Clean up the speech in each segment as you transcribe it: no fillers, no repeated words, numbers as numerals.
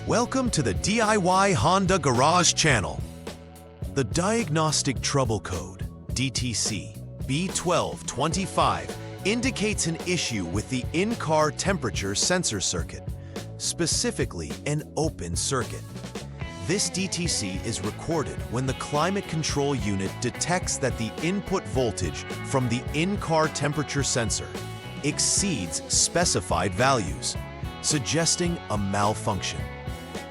Welcome to the DIY Honda Garage channel. The Diagnostic Trouble Code, DTC B1225, indicates an issue with the in-car temperature sensor circuit, specifically an open circuit. This DTC is recorded when the climate control unit detects that the input voltage from the in-car temperature sensor exceeds specified values, suggesting a malfunction.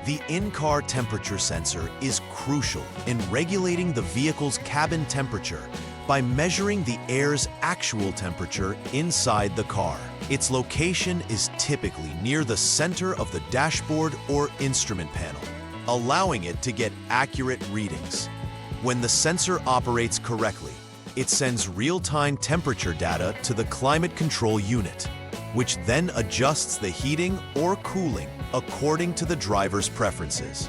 The in-car temperature sensor is crucial in regulating the vehicle's cabin temperature by measuring the air's actual temperature inside the car. Its location is typically near the center of the dashboard or instrument panel, allowing it to get accurate readings. When the sensor operates correctly, it sends real-time temperature data to the climate control unit, which then adjusts the heating or cooling according to the driver's preferences.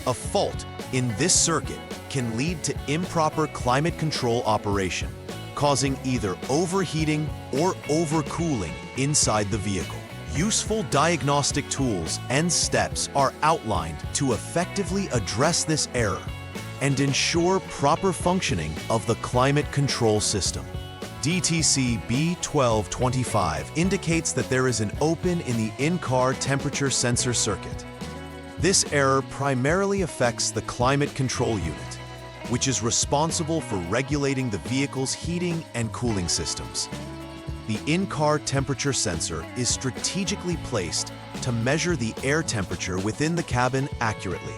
A fault in this circuit can lead to improper climate control operation, causing either overheating or overcooling inside the vehicle. Useful diagnostic tools and steps are outlined to effectively address this error and ensure proper functioning of the climate control system. DTC B1225 indicates that there is an open in the in-car temperature sensor circuit. This error primarily affects the climate control unit, which is responsible for regulating the vehicle's heating and cooling systems. The in-car temperature sensor is strategically placed to measure the air temperature within the cabin accurately.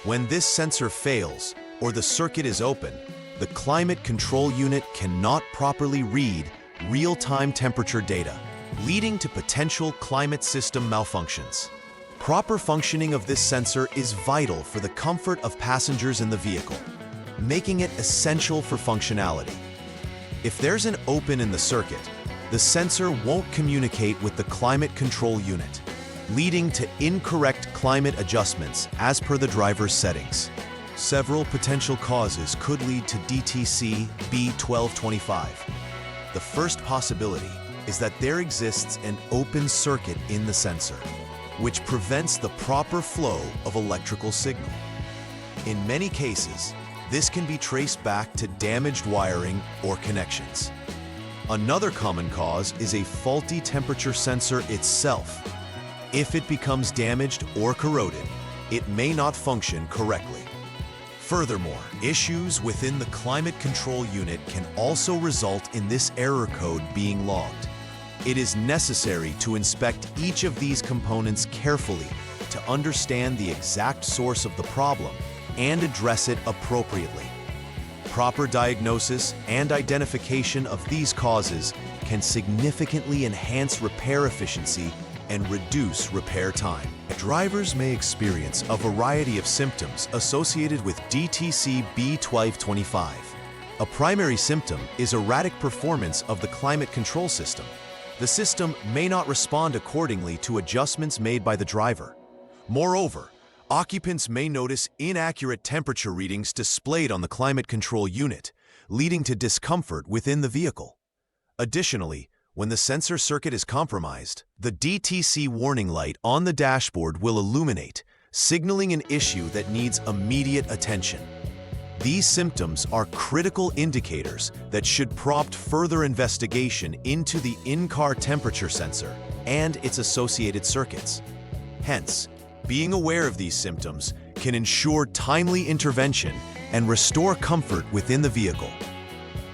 When this sensor fails or the circuit is open, the climate control unit cannot properly read real-time temperature data, leading to potential climate system malfunctions. Proper functioning of this sensor is vital for the comfort of passengers in the vehicle, making it essential for functionality. If there's an open in the circuit, the sensor won't communicate with the climate control unit, leading to incorrect climate adjustments as per the driver's settings. Several potential causes could lead to DTC B1225. The first possibility is that there exists an open circuit in the sensor, which prevents the proper flow of electrical signal. In many cases, this can be traced back to damaged wiring or connections. Another common cause is a faulty temperature sensor itself. If it becomes damaged or corroded, it may not function correctly. Furthermore, issues within the climate control unit can also result in this error code being logged. It is necessary to inspect each of these components carefully to understand the exact source of the problem and address it appropriately. Proper diagnosis and identification of these causes can significantly enhance repair efficiency and reduce repair time. Drivers may experience a variety of symptoms associated with DTC B1225. A primary symptom is erratic performance of the climate control system. The system may not respond accordingly to adjustments made by the driver. Moreover, occupants may notice inaccurate temperature readings displayed on the climate control unit, leading to discomfort within the vehicle. Additionally, when the sensor circuit is compromised, the DTC warning light on the dashboard will illuminate, signaling an issue that needs immediate attention. These symptoms are critical indicators that should prompt further investigation into the in-car temperature sensor and its associated circuits. Hence, being aware of these symptoms can ensure timely intervention and restore comfort within the vehicle.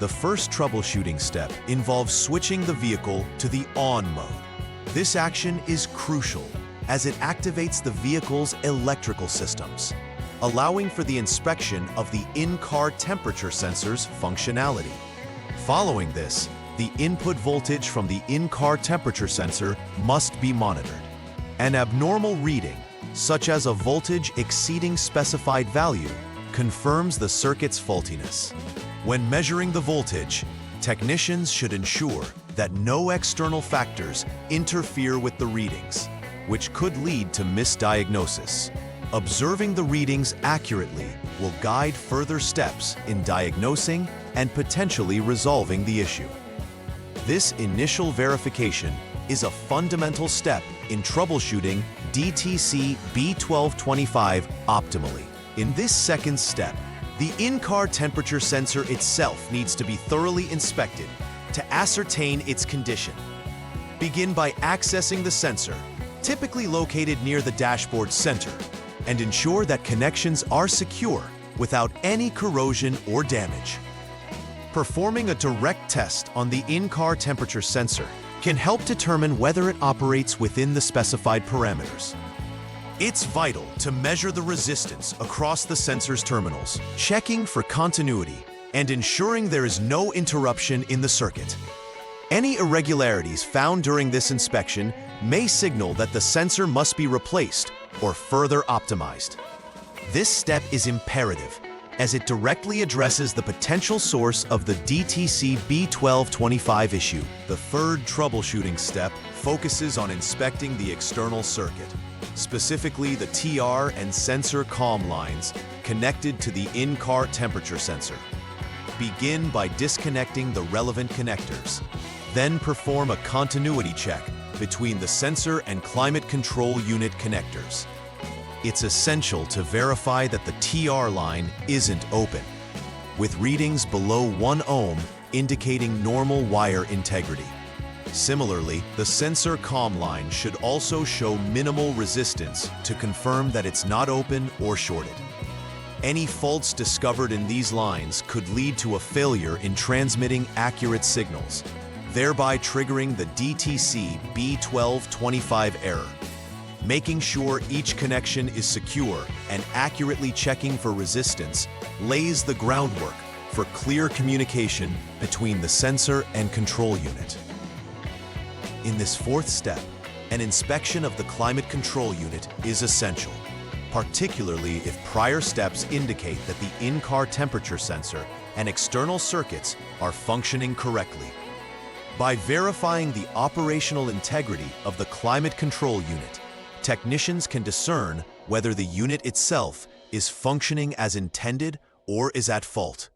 The first troubleshooting step involves switching the vehicle to the on mode. This action is crucial as it activates the vehicle's electrical systems, allowing for the inspection of the in-car temperature sensor's functionality. Following this, the input voltage from the in-car temperature sensor must be monitored. An abnormal reading, such as a voltage exceeding specified value, confirms the circuit's faultiness. When measuring the voltage, technicians should ensure that no external factors interfere with the readings, which could lead to misdiagnosis. Observing the readings accurately will guide further steps in diagnosing and potentially resolving the issue. This initial verification is a fundamental step in troubleshooting DTC B1225 optimally. In this second step, the in-car temperature sensor itself needs to be thoroughly inspected to ascertain its condition. Begin by accessing the sensor, typically located near the dashboard center, and ensure that connections are secure without any corrosion or damage. Performing a direct test on the in-car temperature sensor can help determine whether it operates within the specified parameters. It's vital to measure the resistance across the sensor's terminals, checking for continuity and ensuring there is no interruption in the circuit. Any irregularities found during this inspection may signal that the sensor must be replaced or further optimized. This step is imperative as it directly addresses the potential source of the DTC B1225 issue. The third troubleshooting step focuses on inspecting the external circuit, specifically the TR and sensor COM lines connected to the in-car temperature sensor. Begin by disconnecting the relevant connectors. Then perform a continuity check between the sensor and climate control unit connectors. It's essential to verify that the TR line isn't open, with readings below 1 ohm indicating normal wire integrity. Similarly, the sensor COM line should also show minimal resistance to confirm that it's not open or shorted. Any faults discovered in these lines could lead to a failure in transmitting accurate signals, thereby triggering the DTC B1225 error. Making sure each connection is secure and accurately checking for resistance lays the groundwork for clear communication between the sensor and control unit. In this fourth step, an inspection of the climate control unit is essential, particularly if prior steps indicate that the in-car temperature sensor and external circuits are functioning correctly. By verifying the operational integrity of the climate control unit, technicians can discern whether the unit itself is functioning as intended or is at fault.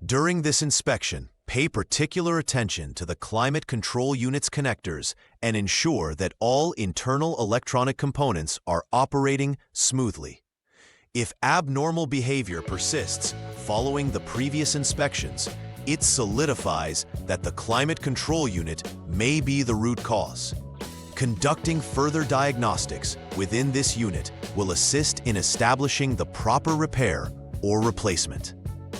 During this inspection, pay particular attention to the climate control unit's connectors and ensure that all internal electronic components are operating smoothly. If abnormal behavior persists following the previous inspections, it solidifies that the climate control unit may be the root cause. Conducting further diagnostics within this unit will assist in establishing the proper repair or replacement.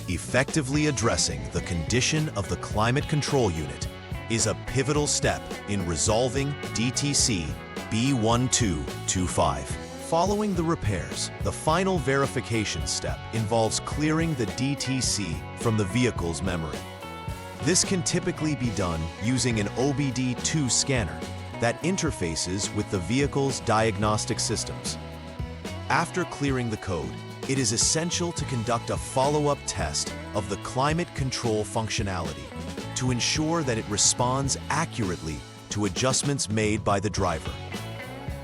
Effectively addressing the condition of the climate control unit is a pivotal step in resolving DTC B1225. Following the repairs, the final verification step involves clearing the DTC from the vehicle's memory. This can typically be done using an OBD2 scanner that interfaces with the vehicle's diagnostic systems. After clearing the code, it is essential to conduct a follow-up test of the climate control functionality to ensure that it responds accurately to adjustments made by the driver.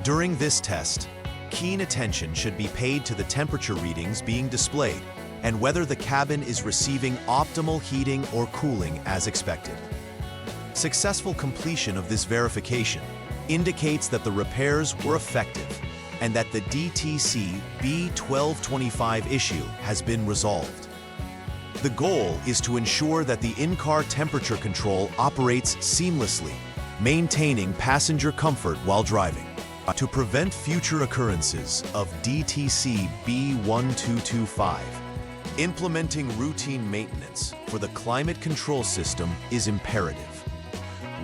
During this test, keen attention should be paid to the temperature readings being displayed and whether the cabin is receiving optimal heating or cooling as expected. Successful completion of this verification indicates that the repairs were effective and that the DTC B1225 issue has been resolved. The goal is to ensure that the in-car temperature control operates seamlessly, maintaining passenger comfort while driving. To prevent future occurrences of DTC B1225, implementing routine maintenance for the climate control system is imperative.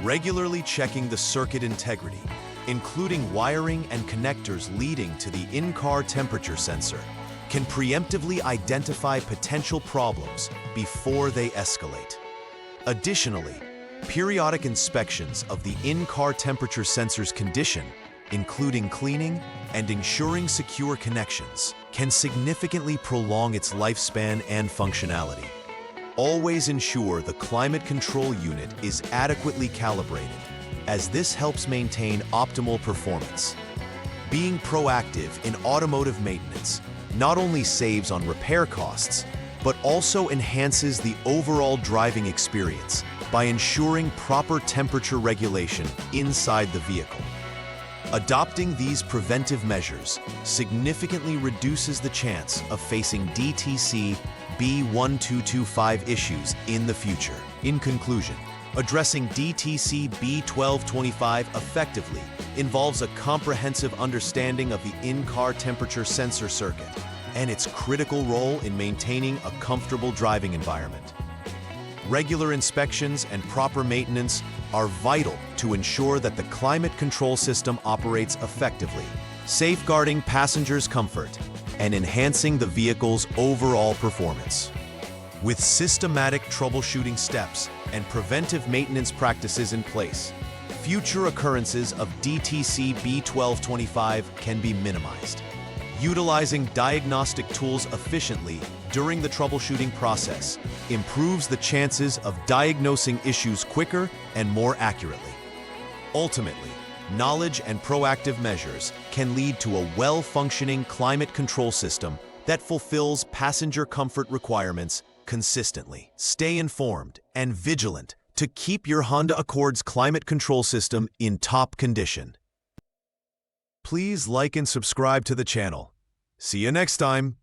Regularly checking the circuit integrity, including wiring and connectors leading to the in-car temperature sensor, can preemptively identify potential problems before they escalate. Additionally, periodic inspections of the in-car temperature sensor's condition, including cleaning and ensuring secure connections, can significantly prolong its lifespan and functionality. Always ensure the climate control unit is adequately calibrated, as this helps maintain optimal performance. Being proactive in automotive maintenance not only saves on repair costs, but also enhances the overall driving experience by ensuring proper temperature regulation inside the vehicle. Adopting these preventive measures significantly reduces the chance of facing DTC B1225 issues in the future. In conclusion, addressing DTC B1225 effectively involves a comprehensive understanding of the in-car temperature sensor circuit and its critical role in maintaining a comfortable driving environment. Regular inspections and proper maintenance are vital to ensure that the climate control system operates effectively, safeguarding passengers' comfort and enhancing the vehicle's overall performance. With systematic troubleshooting steps and preventive maintenance practices in place, future occurrences of DTC B1225 can be minimized. Utilizing diagnostic tools efficiently during the troubleshooting process improves the chances of diagnosing issues quicker and more accurately. Ultimately, knowledge and proactive measures can lead to a well-functioning climate control system that fulfills passenger comfort requirements consistently. Stay informed and vigilant to keep your Honda Accord's climate control system in top condition. Please like and subscribe to the channel. See you next time.